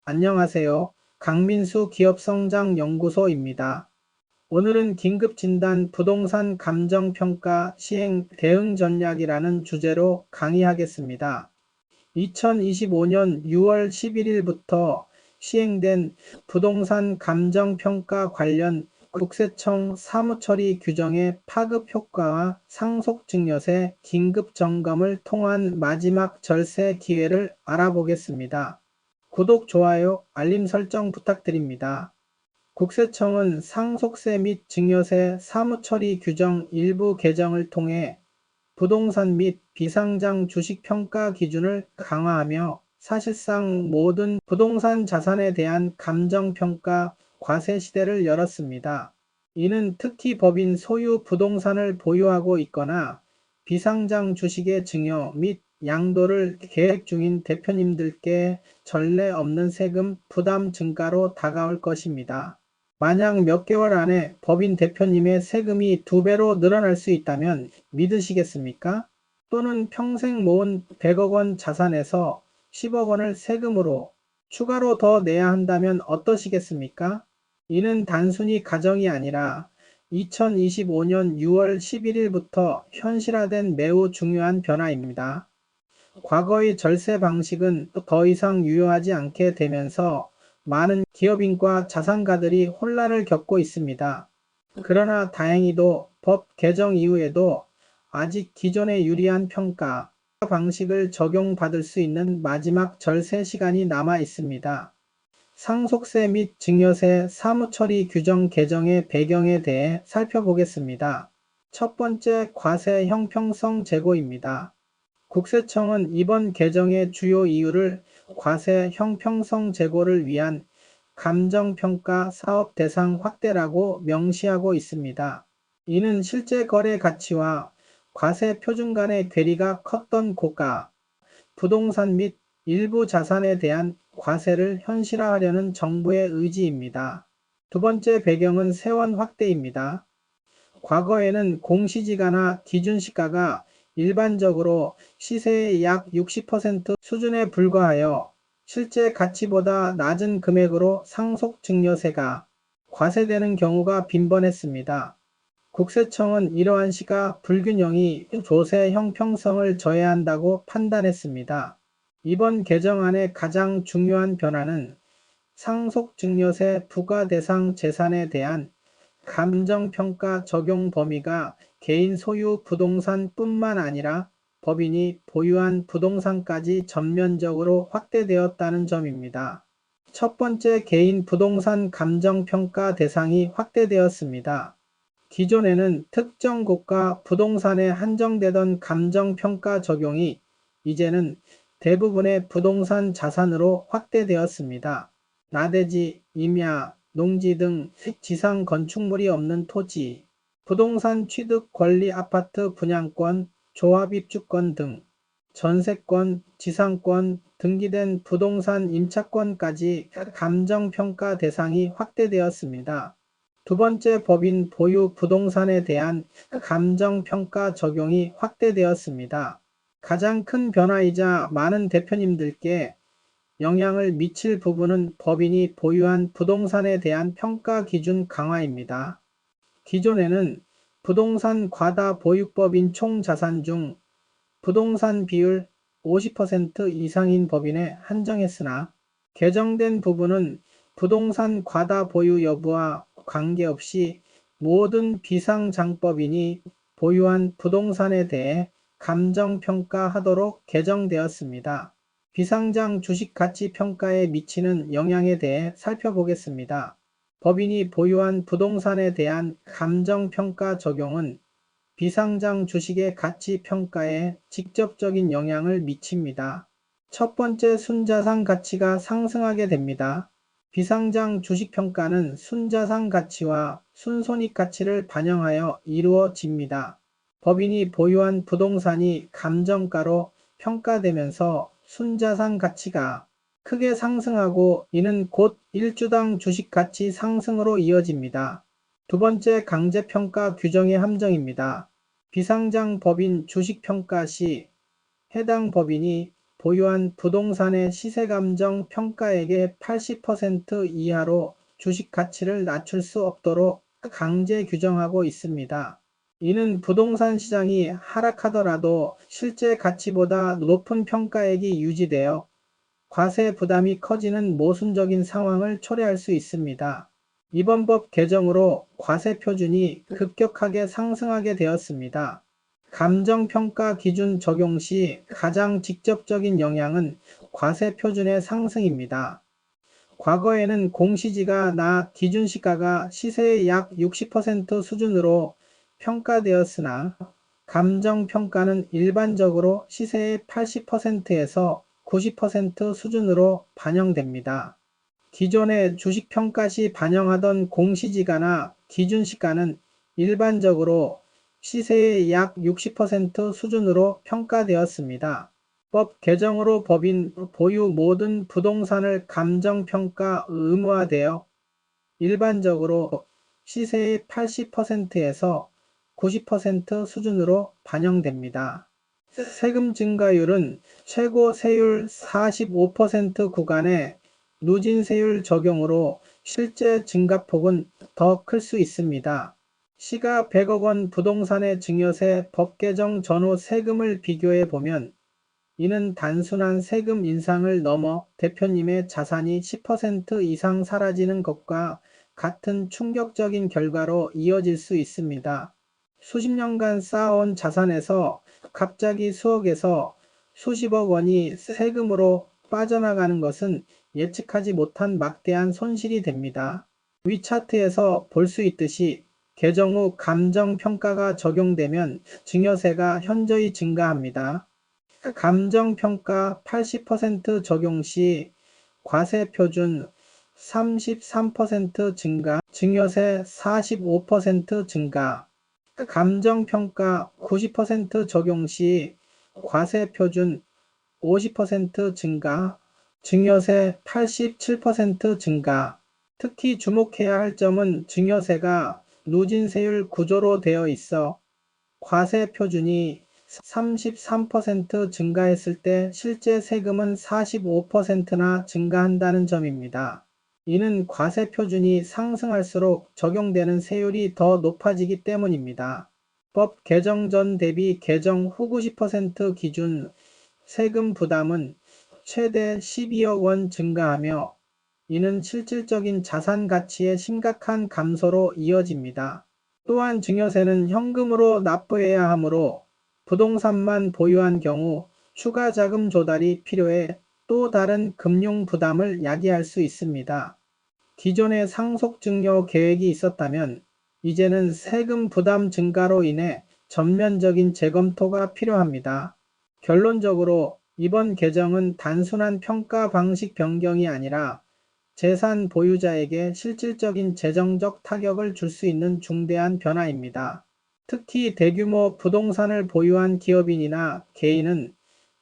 안녕하세요. 강민수 기업성장연구소입니다. 오늘은 긴급진단 부동산 감정평가 시행 대응 전략이라는 주제로 강의하겠습니다. 2025년 6월 11일부터 시행된 부동산 감정평가 관련 국세청 사무처리 규정의 파급 효과와 상속증여세 긴급점검을 통한 마지막 절세 기회를 알아보겠습니다. 구독, 좋아요, 알림 설정 부탁드립니다. 국세청은 상속세 및 증여세 사무처리 규정 일부 개정을 통해 부동산 및 비상장 주식 평가 기준을 강화하며 사실상 모든 부동산 자산에 대한 감정평가 과세 시대를 열었습니다. 이는 특히 법인 소유 부동산을 보유하고 있거나 비상장 주식의 증여 및 양도를 계획 중인 대표님들께 전례 없는 세금 부담 증가로 다가올 것입니다. 만약 몇 개월 안에 법인 대표님의 세금이 2배로 늘어날 수 있다면 믿으시겠습니까? 또는 평생 모은 100억 원 자산에서 10억 원을 세금으로 추가로 더 내야 한다면 어떠시겠습니까? 이는 단순히 가정이 아니라 2025년 6월 11일부터 현실화된 매우 중요한 변화입니다. 과거의 절세 방식은 더 이상 유효하지 않게 되면서 많은 기업인과 자산가들이 혼란을 겪고 있습니다. 그러나 다행히도 법 개정 이후에도 아직 기존의 유리한 평가 방식을 적용받을 수 있는 마지막 절세 시간이 남아 있습니다. 상속세 및 증여세 사무처리 규정 개정의 배경에 대해 살펴보겠습니다. 첫 번째, 과세 형평성 제고입니다. 국세청은 이번 개정의 주요 이유를 과세 형평성 제고를 위한 감정평가 사업 대상 확대라고 명시하고 있습니다. 이는 실제 거래 가치와 과세 표준 간의 괴리가 컸던 고가 부동산 및 일부 자산에 대한 과세를 현실화하려는 정부의 의지입니다. 두 번째 배경은 세원 확대입니다. 과거에는 공시지가나 기준시가가 일반적으로 시세의 약 60% 수준에 불과하여 실제 가치보다 낮은 금액으로 상속증여세가 과세되는 경우가 빈번했습니다. 국세청은 이러한 시가 불균형이 조세 형평성을 저해한다고 판단했습니다. 이번 개정안의 가장 중요한 변화는 상속증여세 부과 대상 재산에 대한 감정평가 적용 범위가 개인 소유 부동산뿐만 아니라 법인이 보유한 부동산까지 전면적으로 확대되었다는 점입니다. 첫 번째, 개인 부동산 감정평가 대상이 확대되었습니다. 기존에는 특정 고가 부동산에 한정되던 감정평가 적용이 이제는 대부분의 부동산 자산으로 확대되었습니다. 나대지, 임야, 농지 등 지상 건축물이 없는 토지, 부동산 취득 권리 아파트 분양권, 조합 입주권 등 전세권, 지상권, 등기된 부동산 임차권까지 감정평가 대상이 확대되었습니다. 두 번째, 법인 보유 부동산에 대한 감정평가 적용이 확대되었습니다. 가장 큰 변화이자 많은 대표님들께 영향을 미칠 부분은 법인이 보유한 부동산에 대한 평가 기준 강화입니다. 기존에는 부동산 과다 보유법인 총 자산 중 부동산 비율 50% 이상인 법인에 한정했으나 개정된 부분은 부동산 과다 보유 여부와 관계없이 모든 비상장법인이 보유한 부동산에 대해 감정평가하도록 개정되었습니다. 비상장 주식가치 평가에 미치는 영향에 대해 살펴보겠습니다. 법인이 보유한 부동산에 대한 감정평가 적용은 비상장 주식의 가치 평가에 직접적인 영향을 미칩니다. 첫 번째, 순자산 가치가 상승하게 됩니다. 비상장 주식 평가는 순자산 가치와 순손익 가치를 반영하여 이루어집니다. 법인이 보유한 부동산이 감정가로 평가되면서 순자산 가치가 크게 상승하고 이는 곧 1주당 주식 가치 상승으로 이어집니다. 두 번째, 강제평가 규정의 함정입니다. 비상장 법인 주식평가 시 해당 법인이 보유한 부동산의 시세감정 평가액의 80% 이하로 주식 가치를 낮출 수 없도록 강제 규정하고 있습니다. 이는 부동산 시장이 하락하더라도 실제 가치보다 높은 평가액이 유지되어 과세 부담이 커지는 모순적인 상황을 초래할 수 있습니다. 이번 법 개정으로 과세 표준이 급격하게 상승하게 되었습니다. 감정평가 기준 적용 시 가장 직접적인 영향은 과세 표준의 상승입니다. 과거에는 공시지가나 기준시가가 시세의 약 60% 수준으로 평가되었으나 감정평가는 일반적으로 시세의 80%에서 90% 수준으로 반영됩니다. 기존의 주식평가 시 반영하던 공시지가나 기준시가는 일반적으로 시세의 약 60% 수준으로 평가되었습니다. 법 개정으로 법인 보유 모든 부동산을 감정평가 의무화되어 일반적으로 시세의 80%에서 90% 수준으로 반영됩니다. 세금 증가율은 최고 세율 45% 구간의 누진세율 적용으로 실제 증가폭은 더 클 수 있습니다. 시가 100억 원 부동산의 증여세 법 개정 전후 세금을 비교해 보면 이는 단순한 세금 인상을 넘어 대표님의 자산이 10% 이상 사라지는 것과 같은 충격적인 결과로 이어질 수 있습니다. 수십 년간 쌓아온 자산에서 갑자기 수억에서 수십억 원이 세금으로 빠져나가는 것은 예측하지 못한 막대한 손실이 됩니다. 위 차트에서 볼 수 있듯이 개정 후 감정평가가 적용되면 증여세가 현저히 증가합니다. 감정평가 80% 적용 시 과세 표준 33% 증가, 증여세 45% 증가. 감정평가 90% 적용 시 과세 표준 50% 증가, 증여세 87% 증가. 특히 주목해야 할 점은 증여세가 누진세율 구조로 되어 있어 과세 표준이 33% 증가했을 때 실제 세금은 45%나 증가한다는 점입니다. 이는 과세 표준이 상승할수록 적용되는 세율이 더 높아지기 때문입니다. 법 개정 전 대비 개정 후 90% 기준 세금 부담은 최대 12억 원 증가하며 이는 실질적인 자산 가치의 심각한 감소로 이어집니다. 또한 증여세는 현금으로 납부해야 하므로 부동산만 보유한 경우 추가 자금 조달이 필요해 또 다른 금융 부담을 야기할 수 있습니다. 기존에 상속 증여 계획이 있었다면 이제는 세금 부담 증가로 인해 전면적인 재검토가 필요합니다. 결론적으로 이번 개정은 단순한 평가 방식 변경이 아니라 재산 보유자에게 실질적인 재정적 타격을 줄 수 있는 중대한 변화입니다. 특히 대규모 부동산을 보유한 기업인이나 개인은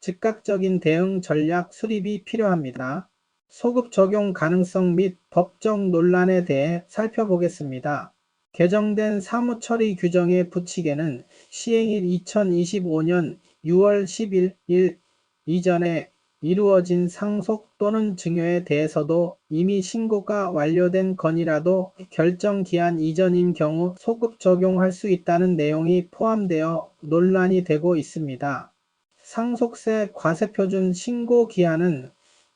즉각적인 대응 전략 수립이 필요합니다. 소급 적용 가능성 및 법적 논란에 대해 살펴보겠습니다. 개정된 사무처리 규정의 부칙에는 시행일 2025년 6월 10일 이전에 이루어진 상속 또는 증여에 대해서도 이미 신고가 완료된 건이라도 결정 기한 이전인 경우 소급 적용할 수 있다는 내용이 포함되어 논란이 되고 있습니다. 상속세 과세표준 신고 기한은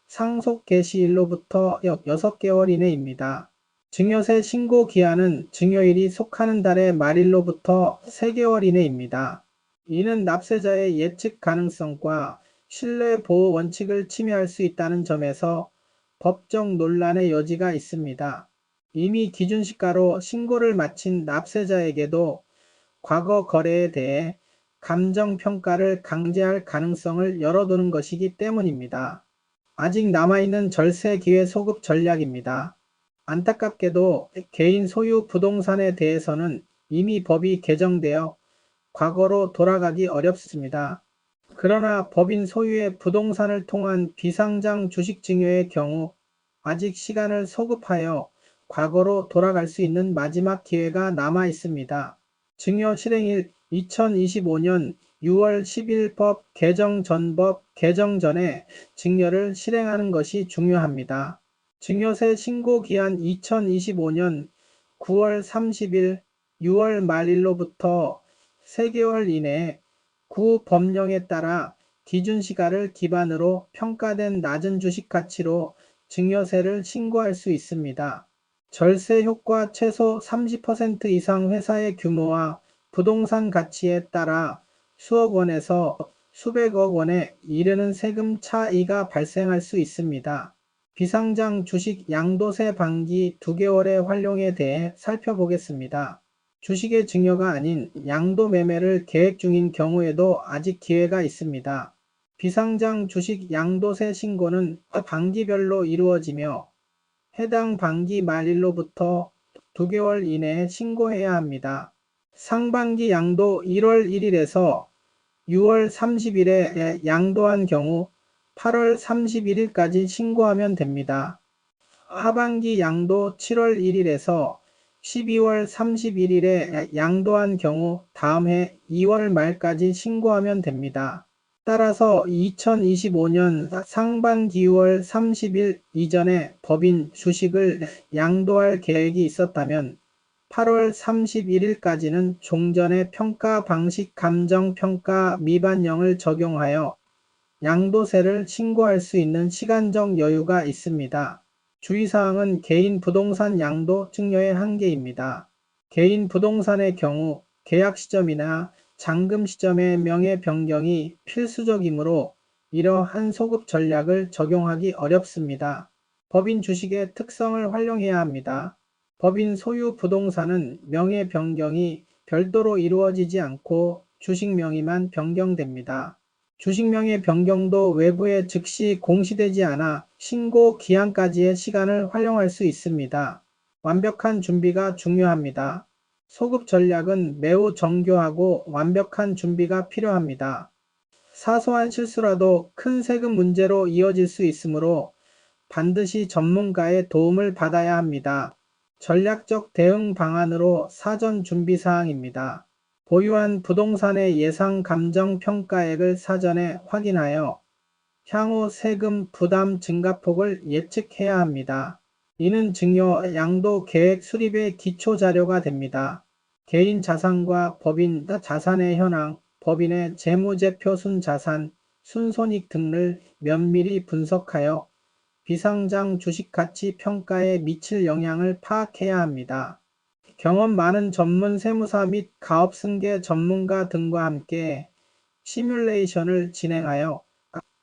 상속 개시일로부터 6개월 이내입니다. 증여세 신고 기한은 증여일이 속하는 달의 말일로부터 3개월 이내입니다. 이는 납세자의 예측 가능성과 신뢰 보호 원칙을 침해할 수 있다는 점에서 법적 논란의 여지가 있습니다. 이미 기준시가로 신고를 마친 납세자에게도 과거 거래에 대해 감정평가를 강제할 가능성을 열어두는 것이기 때문입니다. 아직 남아있는 절세 기회 소급 전략입니다. 안타깝게도 개인 소유 부동산에 대해서는 이미 법이 개정되어 과거로 돌아가기 어렵습니다. 그러나 법인 소유의 부동산을 통한 비상장 주식 증여의 경우 아직 시간을 소급하여 과거로 돌아갈 수 있는 마지막 기회가 남아 있습니다. 증여 실행일 2025년 6월 10일 법 개정 전 법 개정 전에 증여를 실행하는 것이 중요합니다. 증여세 신고 기한 2025년 9월 30일, 6월 말일로부터 3개월 이내에 구 법령에 따라 기준시가를 기반으로 평가된 낮은 주식가치로 증여세를 신고할 수 있습니다. 절세 효과 최소 30% 이상 회사의 규모와 부동산 가치에 따라 수억 원에서 수백억 원에 이르는 세금 차이가 발생할 수 있습니다. 비상장 주식 양도세 방기 2개월의 활용에 대해 살펴보겠습니다. 주식의 증여가 아닌 양도 매매를 계획 중인 경우에도 아직 기회가 있습니다. 비상장 주식 양도세 신고는 반기별로 이루어지며 해당 반기 말일로부터 2개월 이내에 신고해야 합니다. 상반기 양도 1월 1일에서 6월 30일에 양도한 경우 8월 31일까지 신고하면 됩니다. 하반기 양도 7월 1일에서 12월 31일에 양도한 경우 다음 해 2월 말까지 신고하면 됩니다. 따라서 2025년 상반기 6월 30일 이전에 법인 주식을 양도할 계획이 있었다면 8월 31일까지는 종전의 평가 방식 감정평가 미반영을 적용하여 양도세를 신고할 수 있는 시간적 여유가 있습니다. 주의사항은 개인 부동산 양도 증여의 한계입니다. 개인 부동산의 경우 계약 시점이나 잔금 시점의 명의 변경이 필수적이므로 이러한 소급 전략을 적용하기 어렵습니다. 법인 주식의 특성을 활용해야 합니다. 법인 소유 부동산은 명의 변경이 별도로 이루어지지 않고 주식 명의만 변경됩니다. 주식 명의 변경도 외부에 즉시 공시되지 않아 신고 기한까지의 시간을 활용할 수 있습니다. 완벽한 준비가 중요합니다. 소급 전략은 매우 정교하고 완벽한 준비가 필요합니다. 사소한 실수라도 큰 세금 문제로 이어질 수 있으므로 반드시 전문가의 도움을 받아야 합니다. 전략적 대응 방안으로 사전 준비 사항입니다. 보유한 부동산의 예상 감정 평가액을 사전에 확인하여 향후 세금 부담 증가폭을 예측해야 합니다. 이는 증여 양도 계획 수립의 기초 자료가 됩니다. 개인 자산과 법인 자산의 현황, 법인의 재무제표 순자산, 순손익 등을 면밀히 분석하여 비상장 주식가치 평가에 미칠 영향을 파악해야 합니다. 경험 많은 전문 세무사 및 가업승계 전문가 등과 함께 시뮬레이션을 진행하여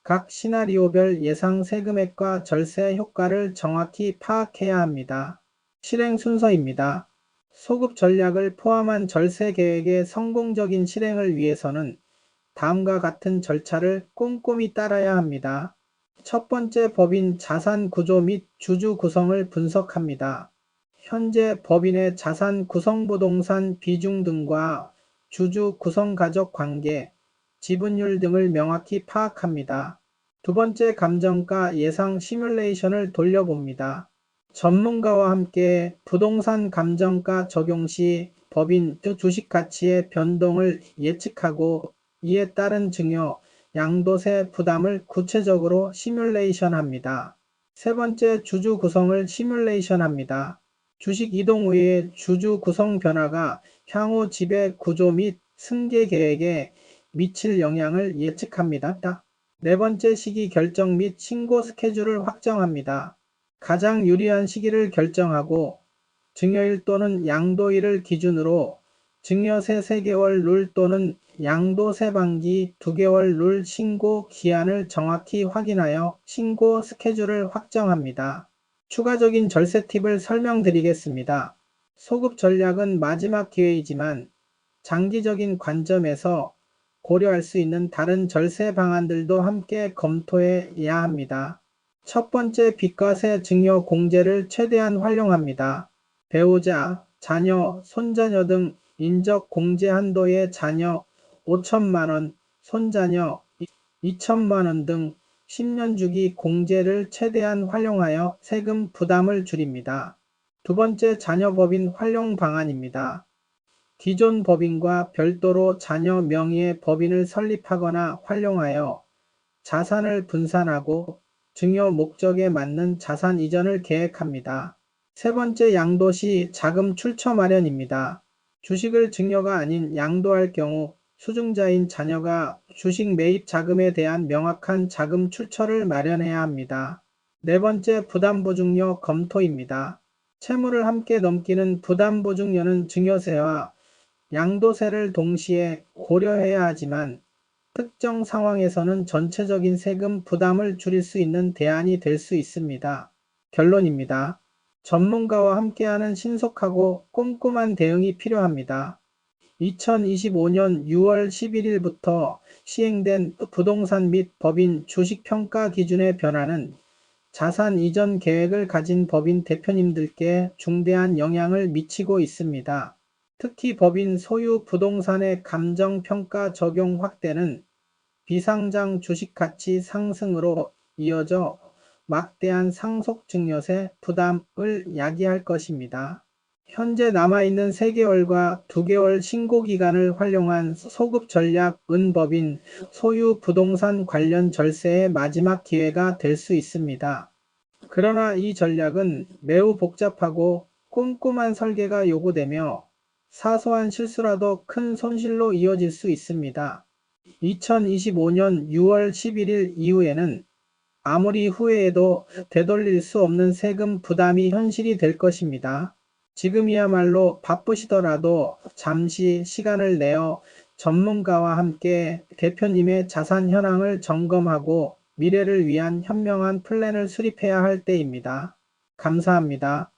각 시나리오별 예상 세금액과 절세 효과를 정확히 파악해야 합니다. 실행 순서입니다. 소급 전략을 포함한 절세 계획의 성공적인 실행을 위해서는 다음과 같은 절차를 꼼꼼히 따라야 합니다. 첫 번째, 법인 자산 구조 및 주주 구성을 분석합니다. 현재 법인의 자산 구성 부동산 비중 등과 주주 구성 가족 관계, 지분율 등을 명확히 파악합니다. 두 번째, 감정가 예상 시뮬레이션을 돌려봅니다. 전문가와 함께 부동산 감정가 적용 시 법인 주식 가치의 변동을 예측하고 이에 따른 증여, 양도세 부담을 구체적으로 시뮬레이션합니다. 세 번째, 주주 구성을 시뮬레이션합니다. 주식 이동 후의 주주 구성 변화가 향후 지배 구조 및 승계 계획에 미칠 영향을 예측합니다. 네 번째, 시기 결정 및 신고 스케줄을 확정합니다. 가장 유리한 시기를 결정하고 증여일 또는 양도일을 기준으로 증여세 3개월 룰 또는 양도세 반기 2개월 룰 신고 기한을 정확히 확인하여 신고 스케줄을 확정합니다. 추가적인 절세 팁을 설명드리겠습니다. 소급 전략은 마지막 기회이지만 장기적인 관점에서 고려할 수 있는 다른 절세 방안들도 함께 검토해야 합니다. 첫 번째, 비과세 증여 공제를 최대한 활용합니다. 배우자, 자녀, 손자녀 등 인적 공제 한도의 자녀 5천만 원, 손자녀 2천만 원 등 10년 주기 공제를 최대한 활용하여 세금 부담을 줄입니다. 두 번째, 자녀법인 활용 방안입니다. 기존 법인과 별도로 자녀 명의의 법인을 설립하거나 활용하여 자산을 분산하고 증여 목적에 맞는 자산 이전을 계획합니다. 세 번째 양도시 자금 출처 마련입니다. 주식을 증여가 아닌 양도할 경우 수증자인 자녀가 주식 매입 자금에 대한 명확한 자금 출처를 마련해야 합니다. 네 번째 부담보증료 검토입니다. 채무를 함께 넘기는 부담보증료는 증여세와 양도세를 동시에 고려해야 하지만 특정 상황에서는 전체적인 세금 부담을 줄일 수 있는 대안이 될 수 있습니다. 결론입니다. 전문가와 함께하는 신속하고 꼼꼼한 대응이 필요합니다. 2025년 6월 11일부터 시행된 부동산 및 법인 주식평가 기준의 변화는 자산 이전 계획을 가진 법인 대표님들께 중대한 영향을 미치고 있습니다. 특히 법인 소유 부동산의 감정평가 적용 확대는 비상장 주식 가치 상승으로 이어져 막대한 상속 증여세 부담을 야기할 것입니다. 현재 남아있는 3개월과 2개월 신고기간을 활용한 소급 전략은 법인 소유 부동산 관련 절세의 마지막 기회가 될 수 있습니다. 그러나 이 전략은 매우 복잡하고 꼼꼼한 설계가 요구되며 사소한 실수라도 큰 손실로 이어질 수 있습니다. 2025년 6월 11일 이후에는 아무리 후회해도 되돌릴 수 없는 세금 부담이 현실이 될 것입니다. 지금이야말로 바쁘시더라도 잠시 시간을 내어 전문가와 함께 대표님의 자산 현황을 점검하고 미래를 위한 현명한 플랜을 수립해야 할 때입니다. 감사합니다.